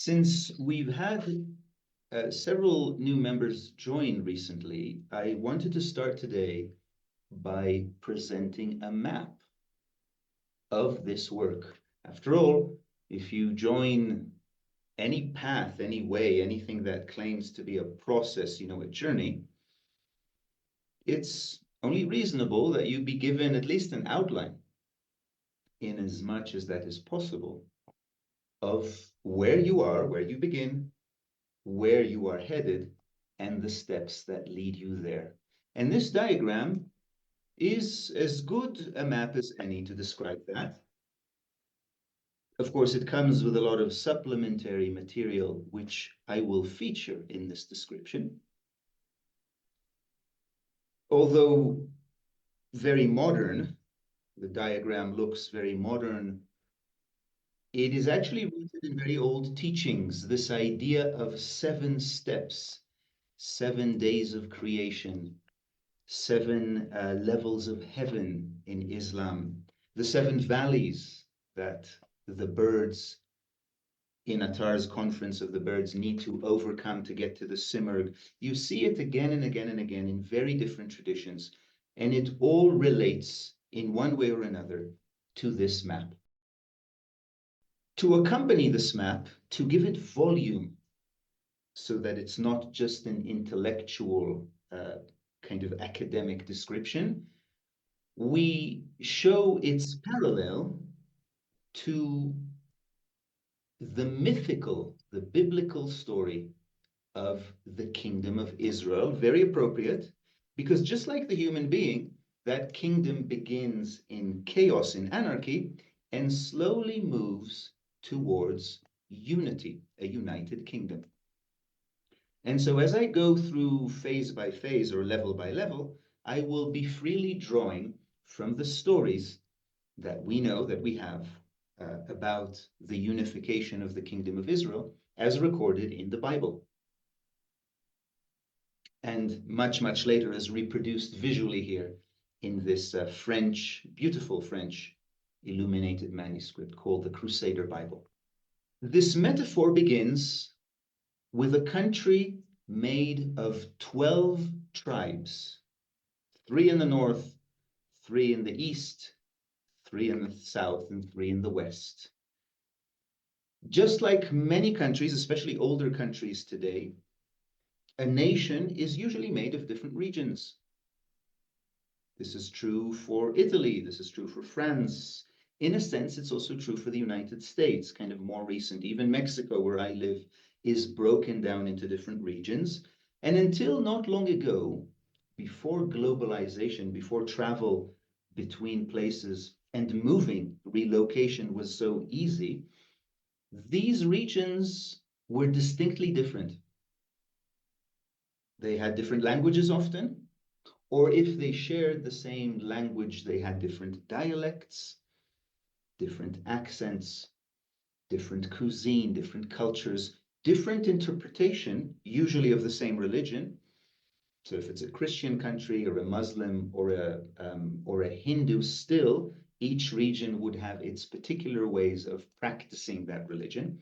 Since we've had several new members join recently, I wanted to start today by presenting a map of this work. After all, if you join any path, any way, anything that claims to be a process, a journey, it's only reasonable that you be given at least an outline, in as much as that is possible, of where you are, where you begin, where you are headed, and the steps that lead you there. And this diagram is as good a map as any to describe that. Of course, it comes with a lot of supplementary material, which I will feature in this description. Although very modern, the diagram looks very modern, it is actually rooted in very old teachings, this idea of 7 steps, 7 days of creation, 7 levels of heaven in Islam, the 7 valleys that the birds in Attar's Conference of the Birds need to overcome to get to the Simurgh. You see it again and again and again in very different traditions, and it all relates in one way or another to this map. To accompany this map, to give it volume so that it's not just an intellectual kind of academic description, we show its parallel to the mythical, the biblical story of the kingdom of Israel. Very appropriate, because just like the human being, that kingdom begins in chaos, in anarchy, and slowly moves towards unity, a united kingdom. And so as I go through phase by phase or level by level, I will be freely drawing from the stories that we know, that we have, about the unification of the kingdom of Israel as recorded in the Bible. And much, much later is reproduced visually here in this beautiful French illuminated manuscript called the Crusader Bible. This metaphor begins with a country made of 12 tribes, 3 in the north, 3 in the east, 3 in the south, and 3 in the west. Just like many countries, especially older countries today, a nation is usually made of different regions. This is true for Italy, this is true for France. In a sense, it's also true for the United States, kind of more recent. Even Mexico, where I live, is broken down into different regions. And until not long ago, before globalization, before travel between places and moving, relocation was so easy, these regions were distinctly different. They had different languages often, or if they shared the same language, they had different dialects, different accents, different cuisine, different cultures, different interpretation, usually of the same religion. So if it's a Christian country or a Muslim or a Hindu, still each region would have its particular ways of practicing that religion.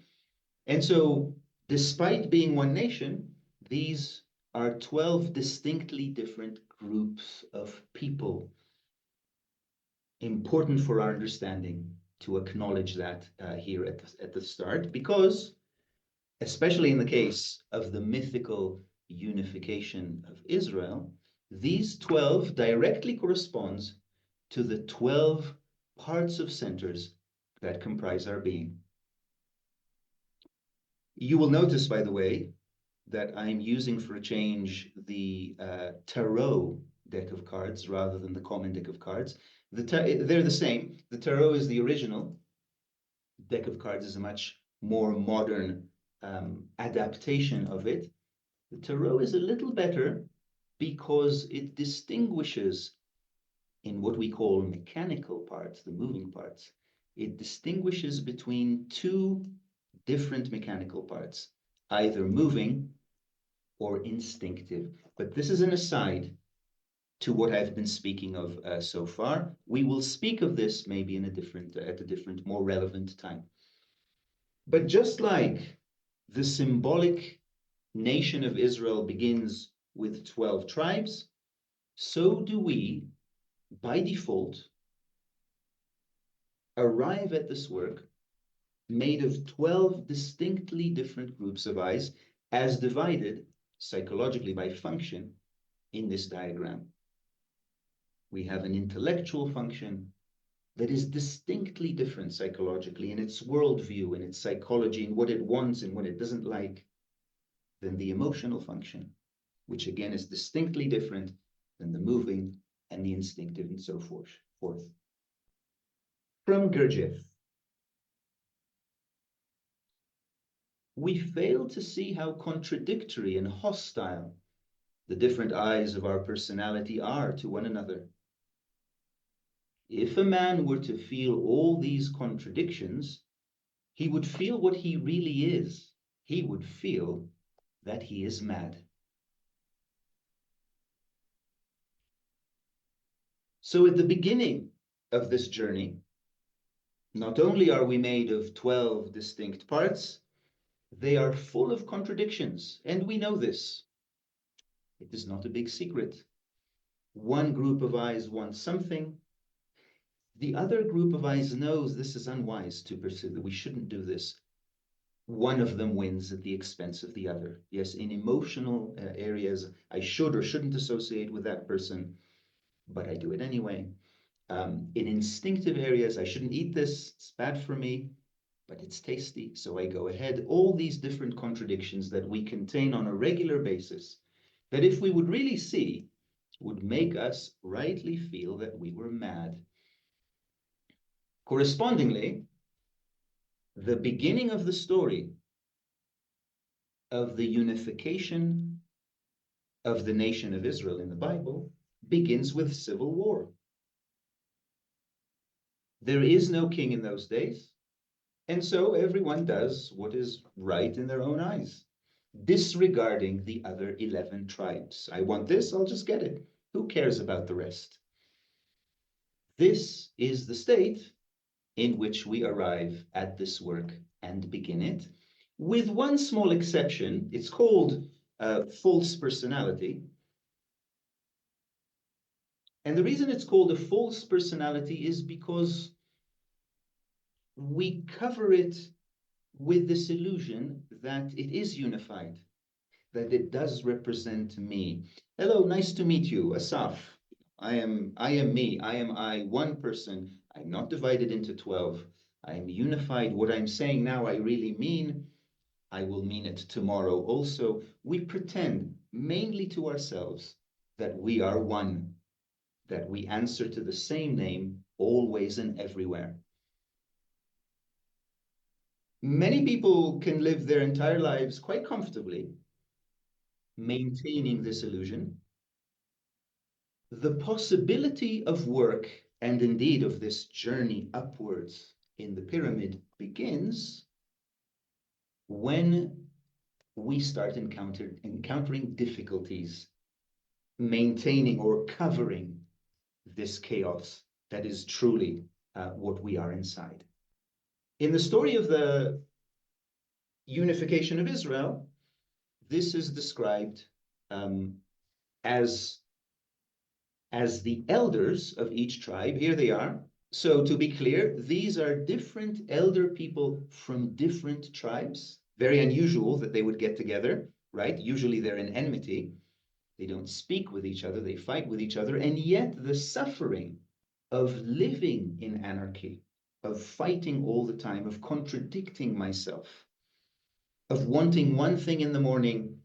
And so, despite being one nation, these are 12 distinctly different groups of people. Important for our understanding to acknowledge that here at the start, because, especially in the case of the mythical unification of Israel, these 12 directly corresponds to the 12 parts of centers that comprise our being. You will notice, by the way, that I'm using for a change the tarot deck of cards rather than the common deck of cards. They're the same. The tarot is the original. Deck of cards is a much more modern adaptation of it. The tarot is a little better because it distinguishes in what we call mechanical parts, the moving parts. It distinguishes between 2 different mechanical parts, either moving or instinctive. But this is an aside to what I've been speaking of so far. We will speak of this maybe in at a different, more relevant time. But just like the symbolic nation of Israel begins with 12 tribes, so do we, by default, arrive at this work made of 12 distinctly different groups of eyes, as divided psychologically by function in this diagram. We have an intellectual function that is distinctly different psychologically in its worldview, in its psychology, in what it wants and what it doesn't like, than the emotional function, which again is distinctly different than the moving and the instinctive and so forth. From Gurdjieff, we fail to see how contradictory and hostile the different eyes of our personality are to one another. If a man were to feel all these contradictions, he would feel what he really is. He would feel that he is mad. So at the beginning of this journey, not only are we made of 12 distinct parts, they are full of contradictions, and we know this. It is not a big secret. One group of eyes wants something. The other group of eyes knows this is unwise to pursue, that we shouldn't do this. One of them wins at the expense of the other. Yes, in emotional areas, I should or shouldn't associate with that person, but I do it anyway. In instinctive areas, I shouldn't eat this, it's bad for me, but it's tasty, so I go ahead. All these different contradictions that we contain on a regular basis, that if we would really see, would make us rightly feel that we were mad. Correspondingly, the beginning of the story of the unification of the nation of Israel in the Bible begins with civil war. There is no king in those days, and so everyone does what is right in their own eyes, disregarding the other 11 tribes. I want this, I'll just get it. Who cares about the rest? This is the state in which we arrive at this work and begin it, with one small exception. It's called false personality. And the reason it's called a false personality is because we cover it with this illusion that it is unified, that it does represent me. Hello, nice to meet you, Asaf. I am me, I, one person. I'm not divided into 12. I'm unified. What I'm saying now, I really mean. I will mean it tomorrow also. We pretend, mainly to ourselves, that we are one, that we answer to the same name always and everywhere. Many people can live their entire lives quite comfortably maintaining this illusion. The possibility of work, and indeed of this journey upwards in the pyramid, begins when we start encountering difficulties maintaining or covering this chaos that is truly what we are inside. In the story of the unification of Israel, this is described um, as the elders of each tribe. Here they are. So to be clear, these are different elder people from different tribes. Very unusual that they would get together, right? Usually they're in enmity. They don't speak with each other, they fight with each other, and yet the suffering of living in anarchy, of fighting all the time, of contradicting myself, of wanting one thing in the morning,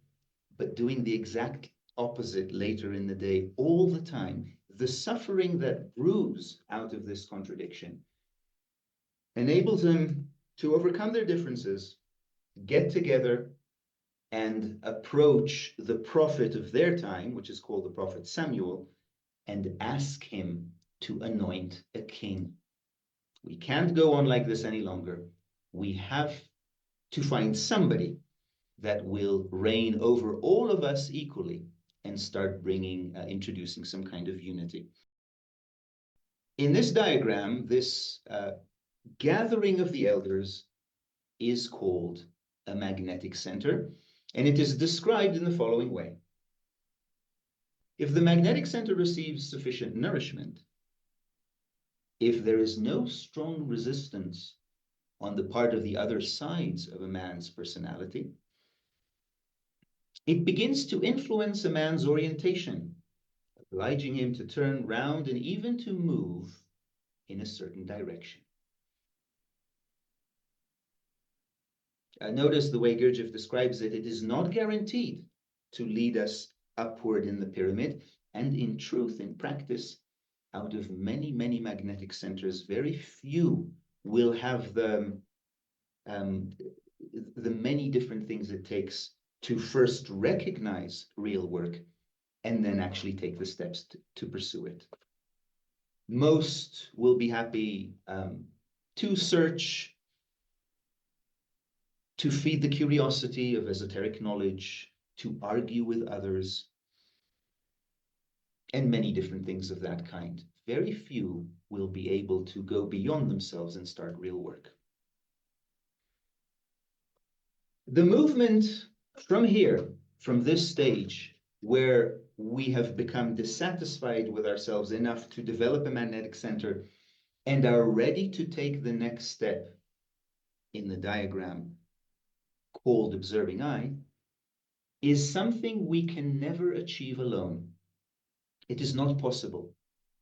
but doing the exact opposite later in the day, all the time. The suffering that brews out of this contradiction enables them to overcome their differences, get together, and approach the prophet of their time, which is called the prophet Samuel, and ask him to anoint a king. We can't go on like this any longer. We have to find somebody that will reign over all of us equally and start introducing some kind of unity. In this diagram, this gathering of the elders is called a magnetic center, and it is described in the following way. If the magnetic center receives sufficient nourishment, if there is no strong resistance on the part of the other sides of a man's personality, it begins to influence a man's orientation, obliging him to turn round and even to move in a certain direction. Notice the way Gurdjieff describes it. It is not guaranteed to lead us upward in the pyramid. And in truth, in practice, out of many, many magnetic centers, very few will have um, the many different things it takes to first recognize real work and then actually take the steps to pursue it. Most will be happy to search, to feed the curiosity of esoteric knowledge, to argue with others, and many different things of that kind. Very few will be able to go beyond themselves and start real work. The movement from here, from this stage, where we have become dissatisfied with ourselves enough to develop a magnetic center and are ready to take the next step in the diagram called observing eye, is something we can never achieve alone. It is not possible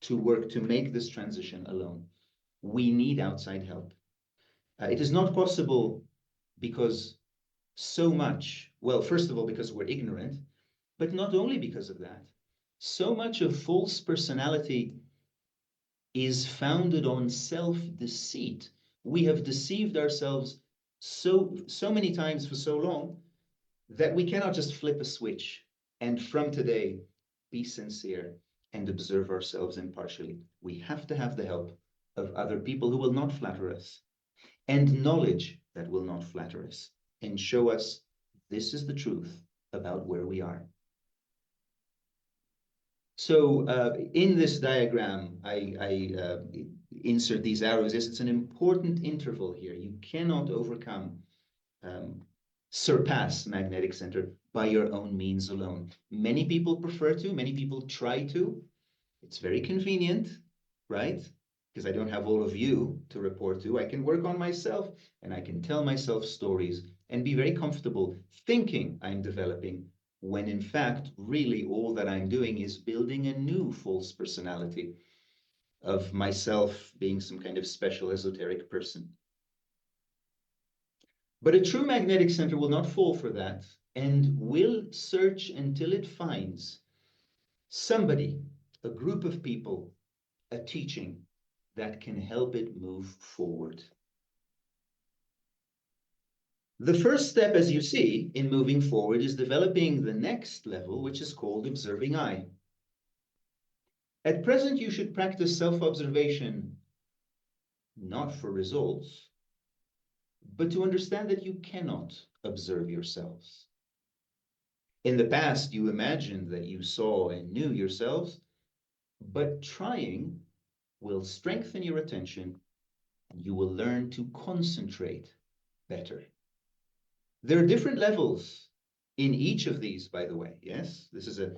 to work to make this transition alone. We need outside help. It is not possible because so much, well, first of all, because we're ignorant, but not only because of that. So much of false personality is founded on self-deceit. We have deceived ourselves so many times for so long that we cannot just flip a switch and from today be sincere and observe ourselves impartially. We have to have the help of other people who will not flatter us, and knowledge that will not flatter us and show us this is the truth about where we are. So in this diagram, I insert these arrows. It's an important interval here. You cannot overcome, surpass magnetic center by your own means alone. Many people prefer to, many people try to. It's very convenient, right? Because I don't have all of you to report to. I can work on myself and I can tell myself stories and be very comfortable thinking I'm developing, when in fact, really all that I'm doing is building a new false personality of myself being some kind of special esoteric person. But a true magnetic center will not fall for that and will search until it finds somebody, a group of people, a teaching that can help it move forward. The first step, as you see, in moving forward is developing the next level, which is called observing eye. At present, you should practice self-observation not for results, but to understand that you cannot observe yourselves. In the past, you imagined that you saw and knew yourselves, but trying will strengthen your attention and you will learn to concentrate better. There are different levels in each of these, by the way. Yes, this is a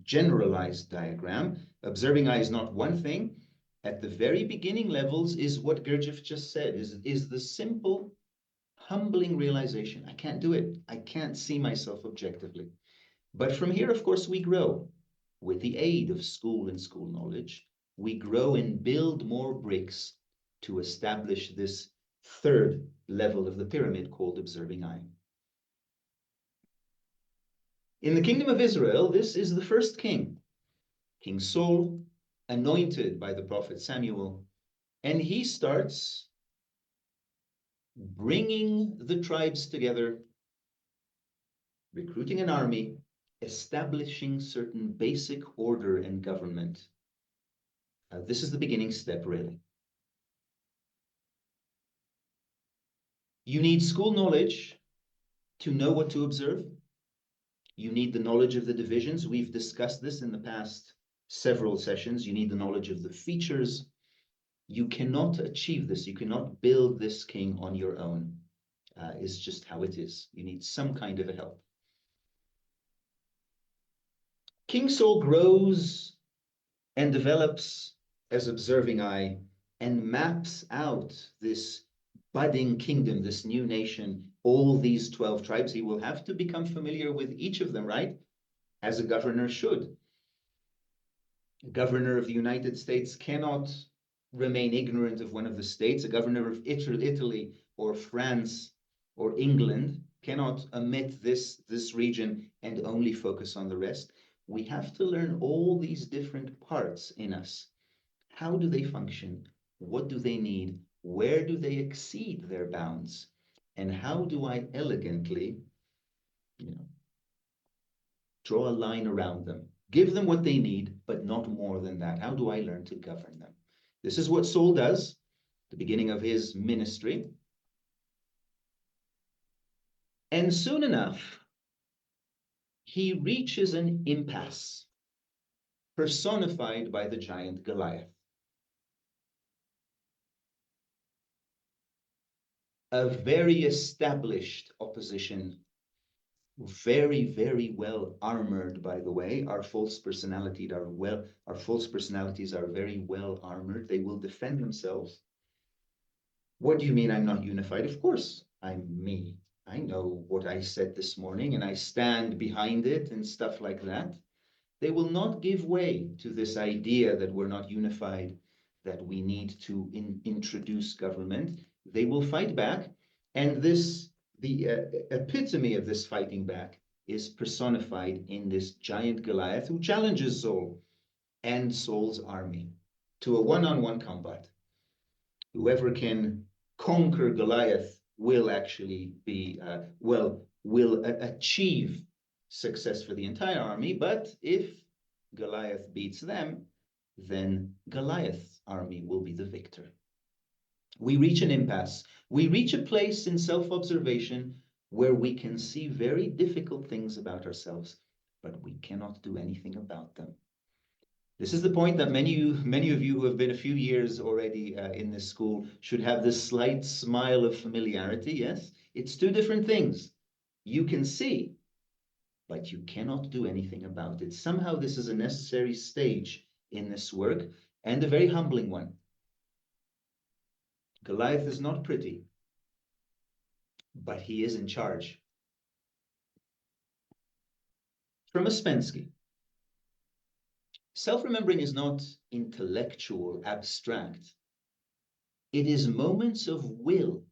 generalized diagram. Observing eye is not one thing. At the very beginning levels is what Gurdjieff just said, is the simple, humbling realization. I can't do it. I can't see myself objectively. But from here, of course, we grow. With the aid of school and school knowledge, we grow and build more bricks to establish this third level of the pyramid called observing eye. In the kingdom of Israel, this is the first king, King Saul, anointed by the prophet Samuel, and he starts bringing the tribes together, recruiting an army, establishing certain basic order and government. This is the beginning step, really. You need school knowledge to know what to observe. You need the knowledge of the divisions. We've discussed this in the past several sessions. You need the knowledge of the features. You cannot achieve this. You cannot build this king on your own. is just how it is. You need some kind of a help. King Saul grows and develops as observing eye and maps out this budding kingdom, this new nation, all these 12 tribes. He will have to become familiar with each of them, right? As a governor should. A governor of the United States cannot remain ignorant of one of the states. A governor of Italy or France or England cannot omit this region and only focus on the rest. We have to learn all these different parts in us. How do they function? What do they need? Where do they exceed their bounds? And how do I elegantly, you know, draw a line around them? Give them what they need, but not more than that. How do I learn to govern them? This is what Saul does, the beginning of his ministry. And soon enough, he reaches an impasse personified by the giant Goliath. A very established opposition, very, very well armored, by the way. Our false personalities are very well armored. They will defend themselves. What do you mean I'm not unified? Of course, I'm me. I know what I said this morning and I stand behind it and stuff like that. They will not give way to this idea that we're not unified, that we need to introduce government. They will fight back. And the epitome of this fighting back is personified in this giant Goliath who challenges Saul and Saul's army to a one-on-one combat. Whoever can conquer Goliath will actually will achieve success for the entire army. But if Goliath beats them, then Goliath's army will be the victor. We reach an impasse. We reach a place in self-observation where we can see very difficult things about ourselves, but we cannot do anything about them. This is the point that many of you who have been a few years already in this school should have this slight smile of familiarity. Yes, it's two different things. You can see, but you cannot do anything about it. Somehow this is a necessary stage in this work and a very humbling one. Goliath is not pretty, but he is in charge. From Ouspensky, self-remembering is not intellectual, abstract. It is moments of will.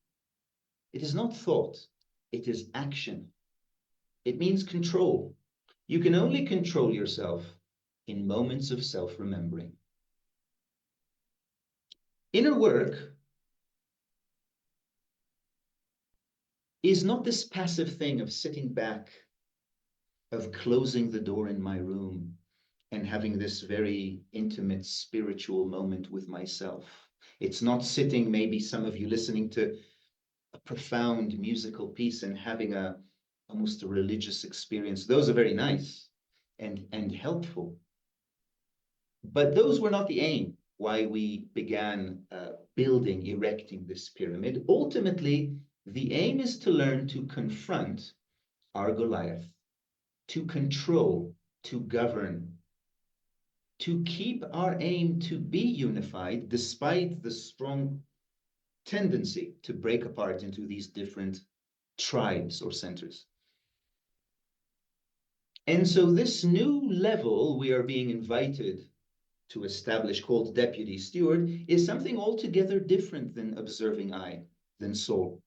It is not thought. It is action. It means control. You can only control yourself in moments of self-remembering. Inner work is not this passive thing of sitting back, of closing the door in my room and having this very intimate spiritual moment with myself. It's not sitting, maybe some of you listening to a profound musical piece and having almost a religious experience. Those are very nice and helpful. But those were not the aim why we began erecting this pyramid. Ultimately, the aim is to learn to confront our Goliath, to control, to govern, to keep our aim to be unified despite the strong tendency to break apart into these different tribes or centers. And so this new level we are being invited to establish, called deputy steward, is something altogether different than observing eye, than Saul.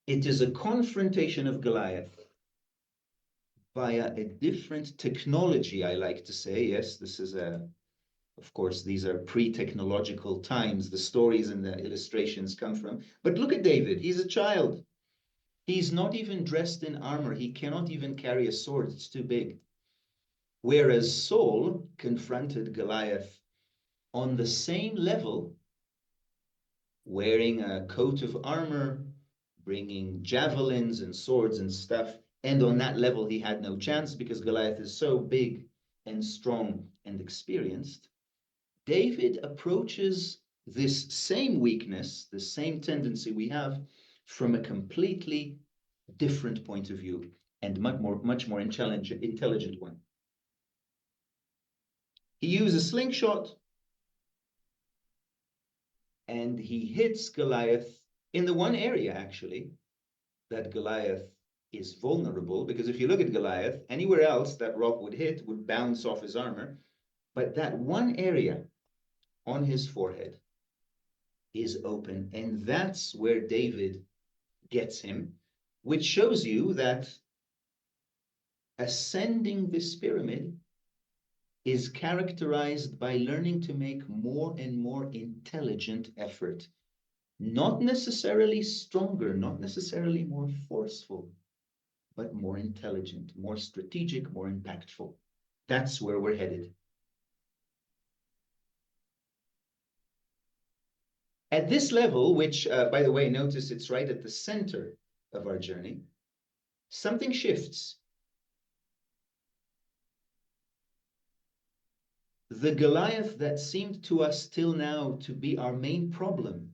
It is a confrontation of Goliath via a different technology, I like to say. Yes, of course, these are pre-technological times. The stories and the illustrations come from. But look at David. He's a child. He's not even dressed in armor. He cannot even carry a sword. It's too big. Whereas Saul confronted Goliath on the same level, wearing a coat of armor, bringing javelins and swords and stuff. And on that level, he had no chance because Goliath is so big and strong and experienced. David approaches this same weakness, the same tendency we have, from a completely different point of view and much more intelligent one. He uses a slingshot and he hits Goliath in the one area, actually, that Goliath is vulnerable. Because if you look at Goliath, anywhere else that rock would hit would bounce off his armor. But that one area on his forehead is open. And that's where David gets him, which shows you that ascending this pyramid is characterized by learning to make more and more intelligent effort. Not necessarily stronger, not necessarily more forceful, but more intelligent, more strategic, more impactful. That's where we're headed. At this level, which, by the way, notice it's right at the center of our journey, something shifts. The Goliath that seemed to us till now to be our main problem,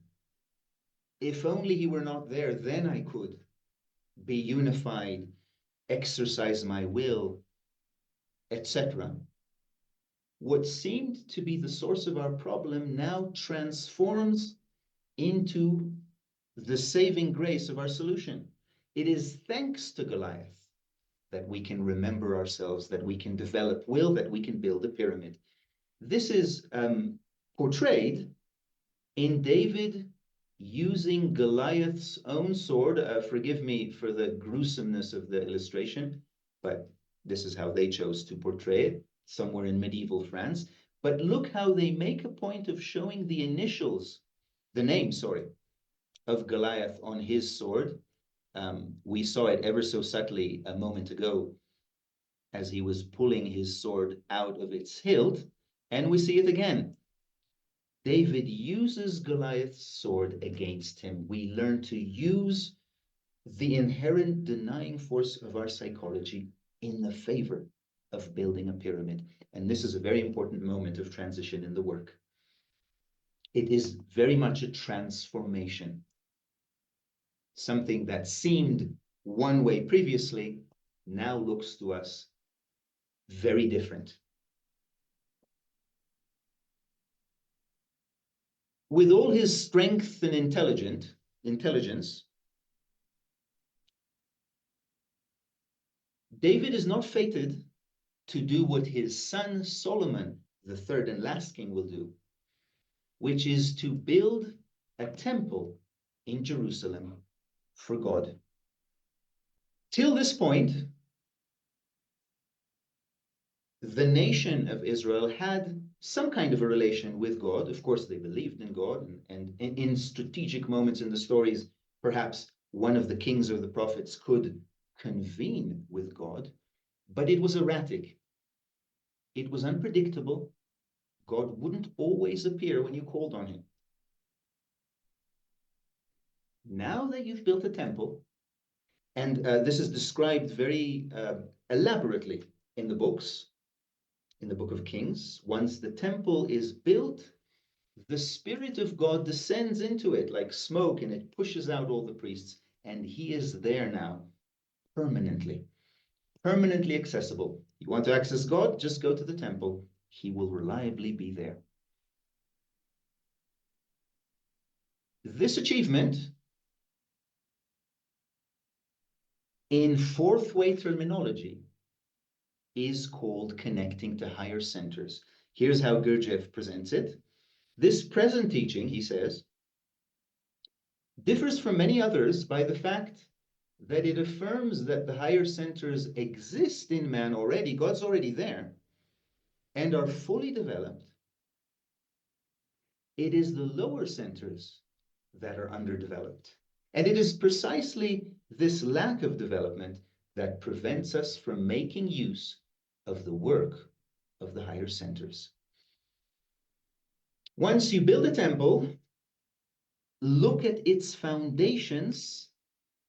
if only he were not there, then I could be unified, exercise my will, etc. What seemed to be the source of our problem now transforms into the saving grace of our solution. It is thanks to Goliath that we can remember ourselves, that we can develop will, that we can build a pyramid. This is portrayed in David using Goliath's own sword. Forgive me for the gruesomeness of the illustration, but this is how they chose to portray it, somewhere in medieval France. But look how they make a point of showing the initials, the name, sorry, of Goliath on his sword. We saw it ever so subtly a moment ago as he was pulling his sword out of its hilt, and we see it again. David uses Goliath's sword against him. We learn to use the inherent denying force of our psychology in the favor of building a pyramid. And this is a very important moment of transition in the work. It is very much a transformation. Something that seemed one way previously now looks to us very different. With all his strength and intelligence, David is not fated to do what his son Solomon, the third and last king, will do, which is to build a temple in Jerusalem for God. Till this point, the nation of Israel had some kind of a relation with God. Of course, they believed in God, and in strategic moments in the stories, perhaps one of the kings or the prophets could convene with God, but it was erratic. It was unpredictable. God wouldn't always appear when you called on him. Now that you've built a temple, and this is described very elaborately in the books, in the book of Kings, once the temple is built, the Spirit of God descends into it like smoke and it pushes out all the priests, and he is there now permanently, permanently accessible. You want to access God? Just go to the temple. He will reliably be there. This achievement, in fourth way terminology, is called connecting to higher centers. Here's how Gurdjieff presents it. This present teaching, he says, differs from many others by the fact that it affirms that the higher centers exist in man already, God's already there, and are fully developed. It is the lower centers that are underdeveloped. And it is precisely this lack of development that prevents us from making use of the work of the higher centers. Once you build a temple, look at its foundations.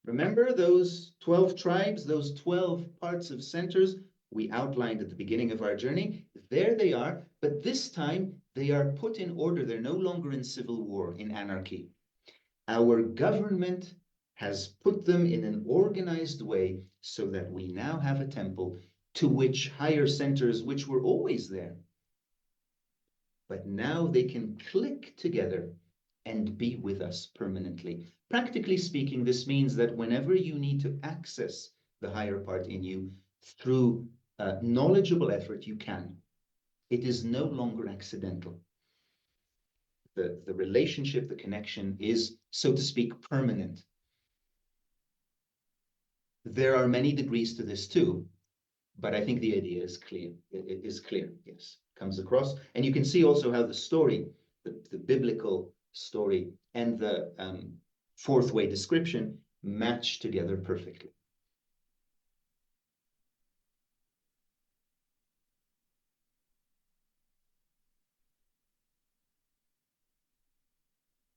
Remember those 12 tribes, those 12 parts of centers we outlined at the beginning of our journey? There they are, but this time they are put in order. They're no longer in civil war, in anarchy. Our government has put them in an organized way so that we now have a temple to which higher centers, which were always there, but now they can click together and be with us permanently. Practically speaking, this means that whenever you need to access the higher part in you through knowledgeable effort, you can. It is no longer accidental. The relationship, the connection is, so to speak, permanent. There are many degrees to this too, but I think the idea is clear. It is clear, yes, comes across. And you can see also how the story, the biblical story and the fourth way description match together perfectly.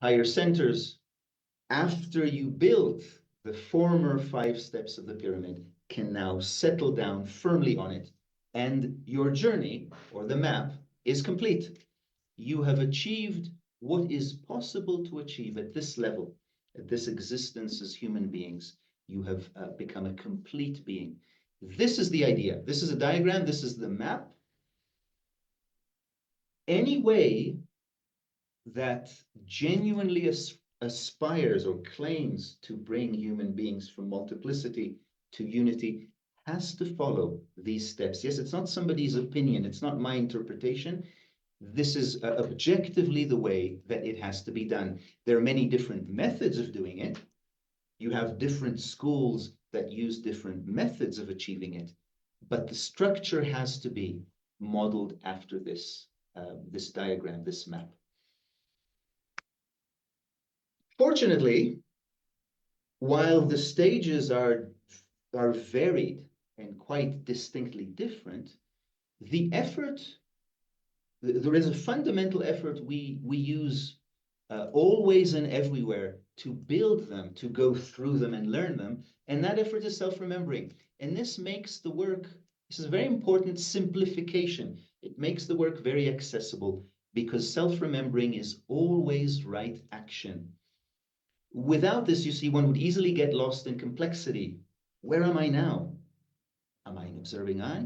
Higher centers, after you build the former 5 steps of the pyramid, can now settle down firmly on it. And your journey or the map is complete. You have achieved what is possible to achieve at this level, at this existence as human beings. You have become a complete being. This is the idea. This is a diagram. This is the map. Any way that genuinely aspires or claims to bring human beings from multiplicity to unity has to follow these steps. Yes, it's not somebody's opinion. It's not my interpretation. This is objectively the way that it has to be done. There are many different methods of doing it. You have different schools that use different methods of achieving it, but the structure has to be modeled after this diagram, this map. Fortunately, while the stages are varied and quite distinctly different, the effort, there is a fundamental effort we use always and everywhere to build them, to go through them and learn them. And that effort is self-remembering. And this makes the work, this is a very important simplification. It makes the work very accessible because self-remembering is always right action. Without this, you see, one would easily get lost in complexity. Where am I now? Am I an observing eye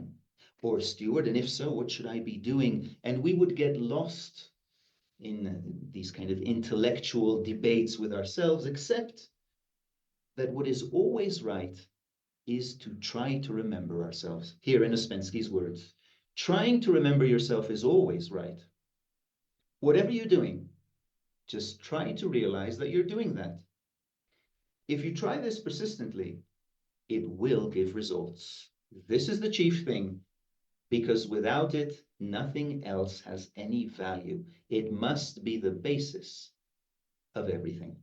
or a steward? And if so, what should I be doing? And we would get lost in these kind of intellectual debates with ourselves, except that what is always right is to try to remember ourselves. Here in Ouspensky's words, trying to remember yourself is always right. Whatever you're doing, just try to realize that you're doing that. If you try this persistently, it will give results. This is the chief thing, because without it, nothing else has any value. It must be the basis of everything.